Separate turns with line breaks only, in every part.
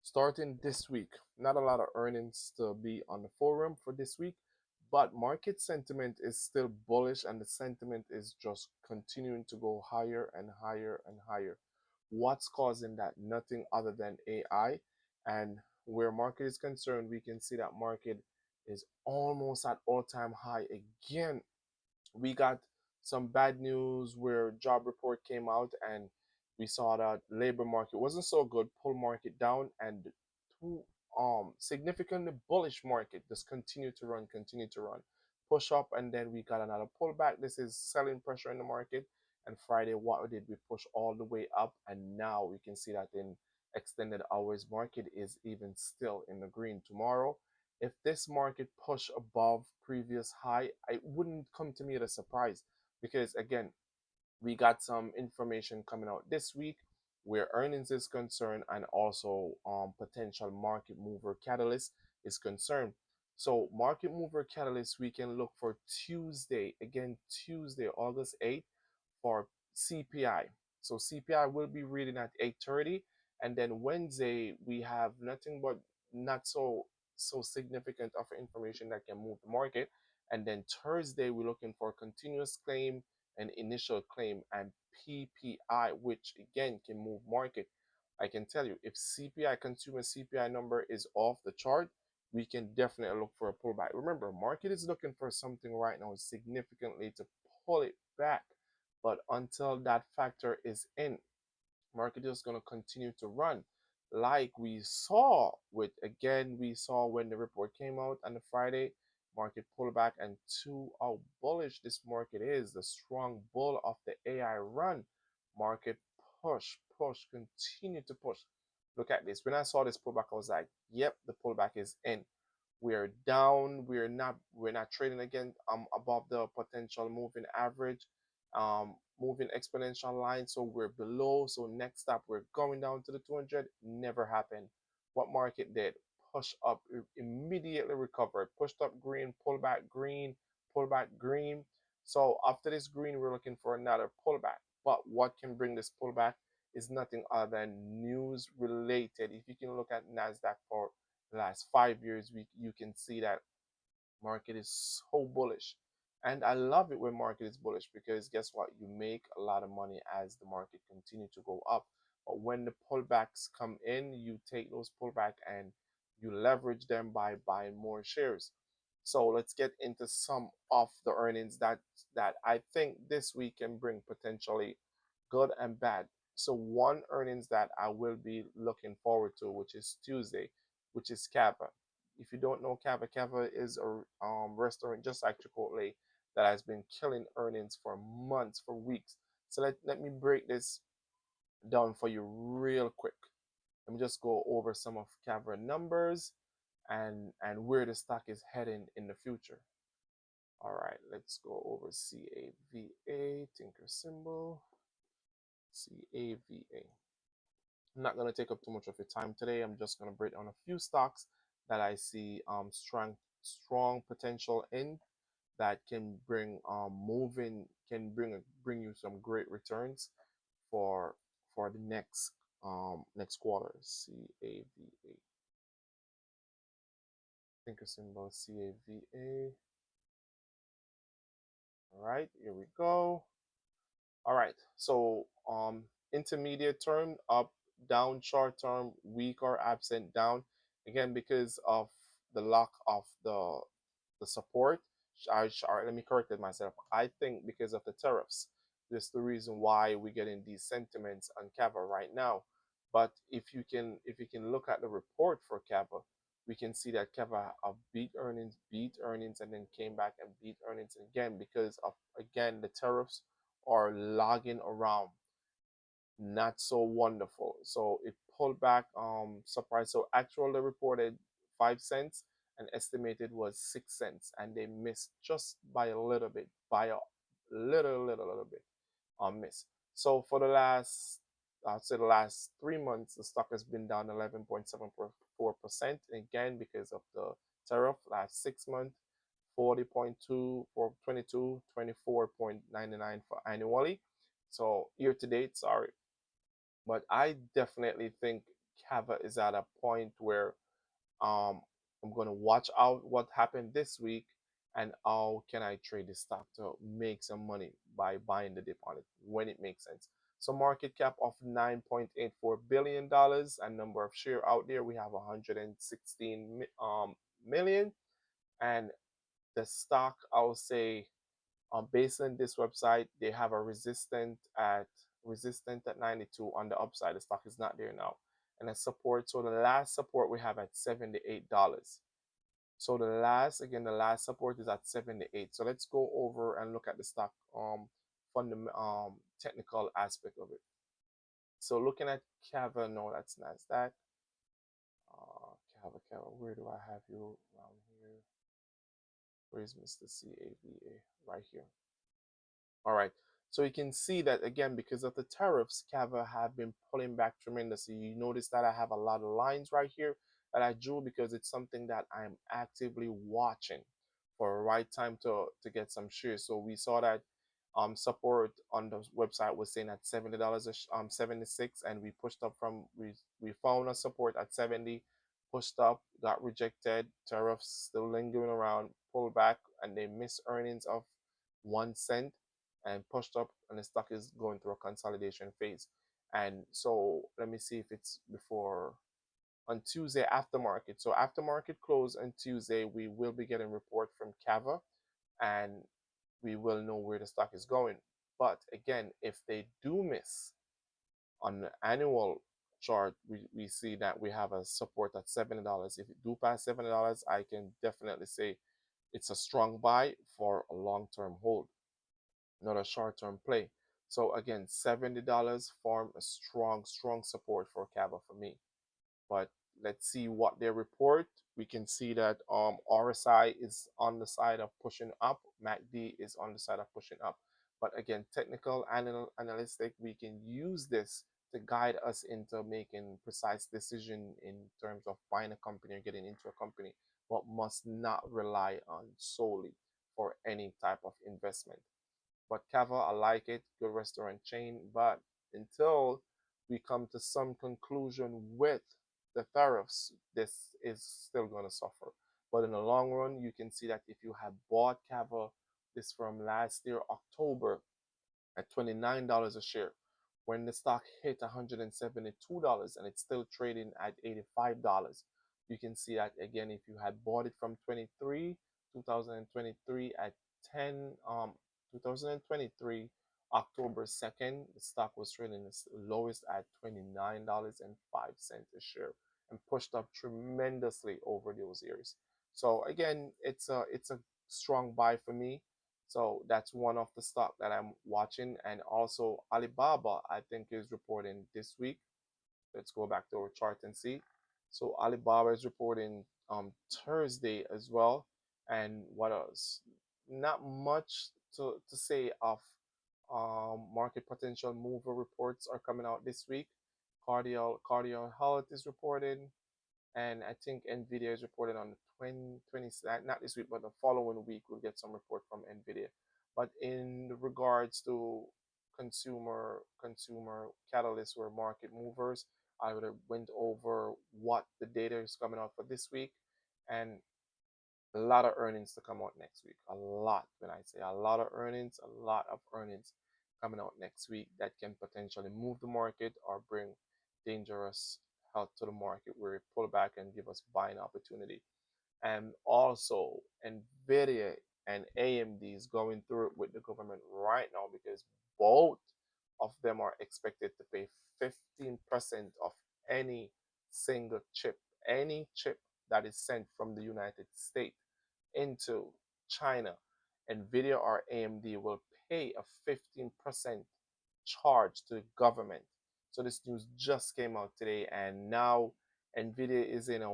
Starting this week. Not a lot of earnings to be on the forum for this week, but market sentiment is still bullish and the sentiment is just continuing to go higher and higher and higher. What's causing that? Nothing other than AI. And where market is concerned, we can see that market is almost at all-time high again. We got some bad news where job report came out and we saw that labor market wasn't so good, pull market down, and two significantly bullish market just continue to run, push up, and then we got another pullback. This is selling pressure in the market. And Friday, what we did, we push all the way up, and now we can see that in extended hours, market is even still in the green. Tomorrow, if this market push above previous high, it wouldn't come to me as a surprise because again, we got some information coming out this week where earnings is concerned and also potential market mover catalyst is concerned. So market mover catalyst we can look for Tuesday, again Tuesday, August 8th for CPI. So CPI will be reading at 8:30, and then Wednesday we have nothing but not so significant of information that can move the market. And then Thursday we're looking for continuous claim and initial claim and PPI, which again can move market. I can tell you if CPI consumer CPI number is off the chart, we can definitely look for a pullback. Remember, market is looking for something right now significantly to pull it back. But until that factor is in, market is going to continue to run like we saw with, again we saw when the report came out on the Friday, market pullback, and to how bullish this market is, the strong bull of the AI run, market push, continue to push. Look at this. When I saw this pullback, I was like, yep, the pullback is in. We are down. We're not trading again above the potential moving average, moving exponential line. So we're below. So next stop, we're going down to the 200. Never happened. What market did? Push up, immediately recovered. Pushed up green, pull back green, pull back green. So after this green, we're looking for another pullback. But what can bring this pullback is nothing other than news related. If you can look at Nasdaq for the last 5 years, you can see that market is so bullish. And I love it when market is bullish because guess what? You make a lot of money as the market continue to go up. But when the pullbacks come in, you take those pullback and you leverage them by buying more shares. So let's get into some of the earnings that I think this week can bring potentially good and bad. So one earnings that I will be looking forward to, which is Tuesday, which is Kappa. If you don't know Kappa, Kappa is a restaurant just like Chipotle that has been killing earnings for months, for weeks. So let me break this down for you real quick. Let me just go over some of Kappa numbers and where the stock is heading in the future. All right, let's go over CAVA, Tinker Symbol, CAVA. I'm not going to take up too much of your time today. I'm just going to break down a few stocks that I see strong potential in that can bring moving can bring you some great returns for the next quarter. CAVA. Tinker symbol CAVA. All right, here we go. All right, so intermediate term up, down, short term weak or absent, down. Again, because of the lack of the support. Let me correct it myself. I think because of the tariffs, this is the reason why we're getting these sentiments on Kava right now. But if you can look at the report for Kava, we can see that Kava have beat earnings, and then came back and beat earnings again because of again the tariffs are logging around, not so wonderful. So it pulled back surprise. So actually reported 5 cents and estimated was 6 cents, and they missed just by a little bit, by a little bit on miss. So for the last I'd say the last 3 months, the stock has been down 11.74%. Again, because of the tariff, last 6 months, 40.2 for 22, 24.99 for annually. So year to date, sorry. But I definitely think Kava is at a point where um, I'm going to watch out what happened this week and how can I trade the stock to make some money by buying the dip on it when it makes sense. So market cap of $9.84 billion and number of share out there we have 116 million, and the stock I'll say based on this website they have a resistant at 92 on the upside. The stock is not there now, and a support. So the last support we have at $78. So the last support is at 78. So let's go over and look at the stock technical aspect of it. So looking at Kava, no, that's NASDAQ. Kava, where do I have you around here? Where's Mr. CAVA? Right here. All right. So you can see that again, because of the tariffs, Kava have been pulling back tremendously. You notice that I have a lot of lines right here that I drew because it's something that I'm actively watching for a right time to get some shares. So we saw that support on the website was saying at $70 $76, and we pushed up from we found a support at 70, pushed up, got rejected, tariffs still lingering around, pulled back, and they missed earnings of 1 cent and pushed up, and the stock is going through a consolidation phase. And so let me see if it's before on Tuesday aftermarket. So aftermarket close on Tuesday, we will be getting report from Kava, and we will know where the stock is going. But again, if they do miss on the annual chart, we see that we have a support at $70. If it do pass $70, I can definitely say it's a strong buy for a long-term hold, not a short-term play. So again, $70 form a strong support for Kava for me. But let's see what they report. We can see that RSI is on the side of pushing up, MACD is on the side of pushing up. But again, technical analytic, we can use this to guide us into making precise decision in terms of buying a company or getting into a company, but must not rely on solely for any type of investment. But Kava, I like it, good restaurant chain. But until we come to some conclusion with the tariffs, this is still going to suffer. But in the long run, you can see that if you have bought Kava, this from last year, October, at $29 a share. When the stock hit $172 and it's still trading at $85, you can see that again if you had bought it from 2023 at 10 2023 October 2nd, the stock was trading its lowest at $29.05 a share and pushed up tremendously over those years. So again, it's a strong buy for me. So that's one of the stock that I'm watching. And also Alibaba, I think, is reporting this week. Let's go back to our chart and see. So Alibaba is reporting Thursday as well. And what else? Not much to say of market potential mover reports are coming out this week. Cardial Health is reporting, and I think Nvidia is reported on the 20, not this week, but the following week we'll get some report from Nvidia. But in regards to consumer catalysts or market movers, I would have went over what the data is coming out for this week, and a lot of earnings to come out next week. A lot, when I say a lot of earnings, a lot of earnings coming out next week that can potentially move the market or bring dangerous health to the market where it pull back and give us buying opportunity. And also Nvidia and AMD is going through it with the government right now because both of them are expected to pay 15% of any single chip, any chip that is sent from the United States into China. Nvidia or AMD will pay a 15% charge to the government. So this news just came out today, and now Nvidia is in a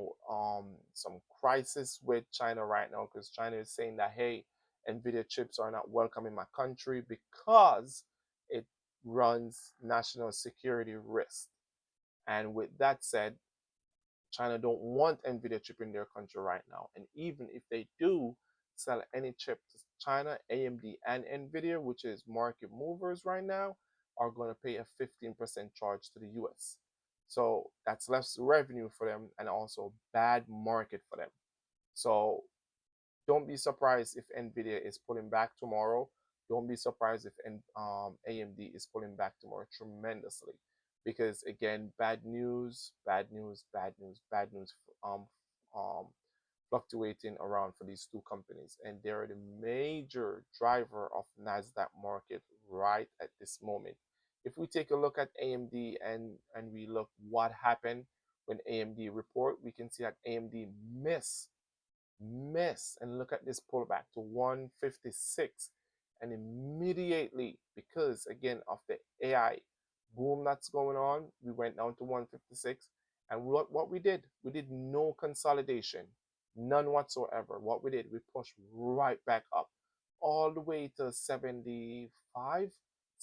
some crisis with China right now because China is saying that hey, Nvidia chips are not welcome in my country because it runs national security risk. And with that said, China don't want Nvidia chip in their country right now. And even if they do sell any chip to China, AMD and Nvidia, which is market movers right now, are going to pay a 15% charge to the US. So that's less revenue for them and also bad market for them. So don't be surprised if Nvidia is pulling back tomorrow. Don't be surprised if AMD is pulling back tomorrow tremendously, because again, bad news, bad news, bad news, bad news. Um, um, Fluctuating around for these two companies, and they're the major driver of Nasdaq market right at this moment. If we take a look at AMD and we look what happened when AMD report, we can see that AMD miss and look at this pullback to 156, and immediately, because again of the AI boom that's going on, we went down to 156. And we did no consolidation, none whatsoever. What we did, we pushed right back up all the way to 75,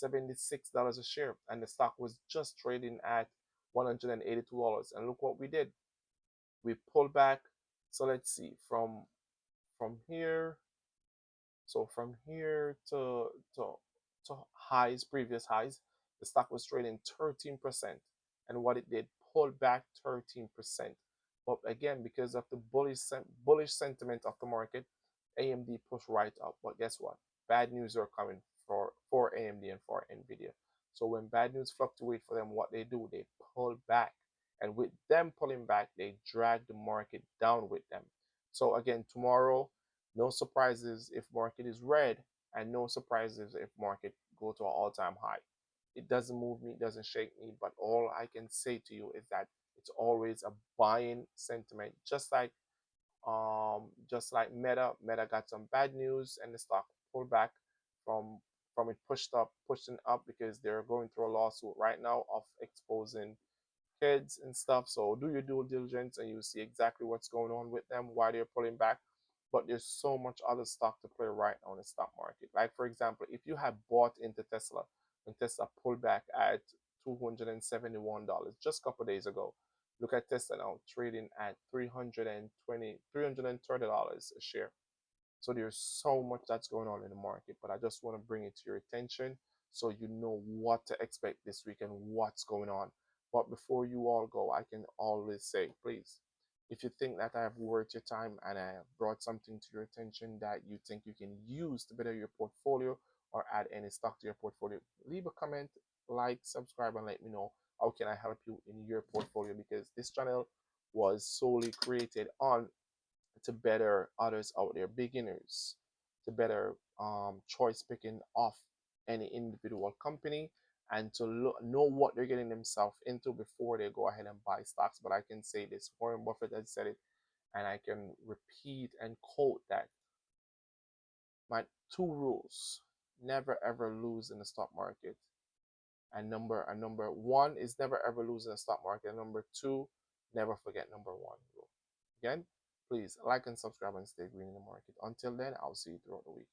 $76 a share, and the stock was just trading at $182. And look what we did, we pulled back. So let's see, from here, so from here to highs, previous highs, the stock was trading 13%. And what it did, pulled back 13%. But again, because of the bullish sentiment of the market, AMD pushed right up. But guess what? Bad news are coming for AMD and for Nvidia. So when bad news fluctuate for them, what they do, they pull back. And with them pulling back, they drag the market down with them. So again, tomorrow, no surprises if market is red, and no surprises if market go to an all-time high. It doesn't move me, it doesn't shake me, but all I can say to you is that it's always a buying sentiment, just like Meta got some bad news and the stock pulled back from from it pushing up because they're going through a lawsuit right now of exposing kids and stuff. So do your due diligence and you see exactly what's going on with them, why they're pulling back. But there's so much other stock to play right now in the stock market. Like for example, if you had bought into Tesla when Tesla pulled back at $271 just a couple of days ago, look at Tesla now trading at $330 a share. So there's so much that's going on in the market, but I just want to bring it to your attention so you know what to expect this week and what's going on. But before you all go, I can always say, please, if you think that I have worth your time and I have brought something to your attention that you think you can use to better your portfolio or add any stock to your portfolio, leave a comment, like, subscribe, and let me know how can I help you in your portfolio, because this channel was solely created on to better others out there, beginners, to better choice picking off any individual company and to know what they're getting themselves into before they go ahead and buy stocks. But I can say this, Warren Buffett has said it, and I can repeat and quote that: my two rules, never ever lose in the stock market. And number one is never ever lose in the stock market. And number two, never forget number one rule. Again, please like and subscribe and stay green in the market. Until then, I'll see you throughout the week.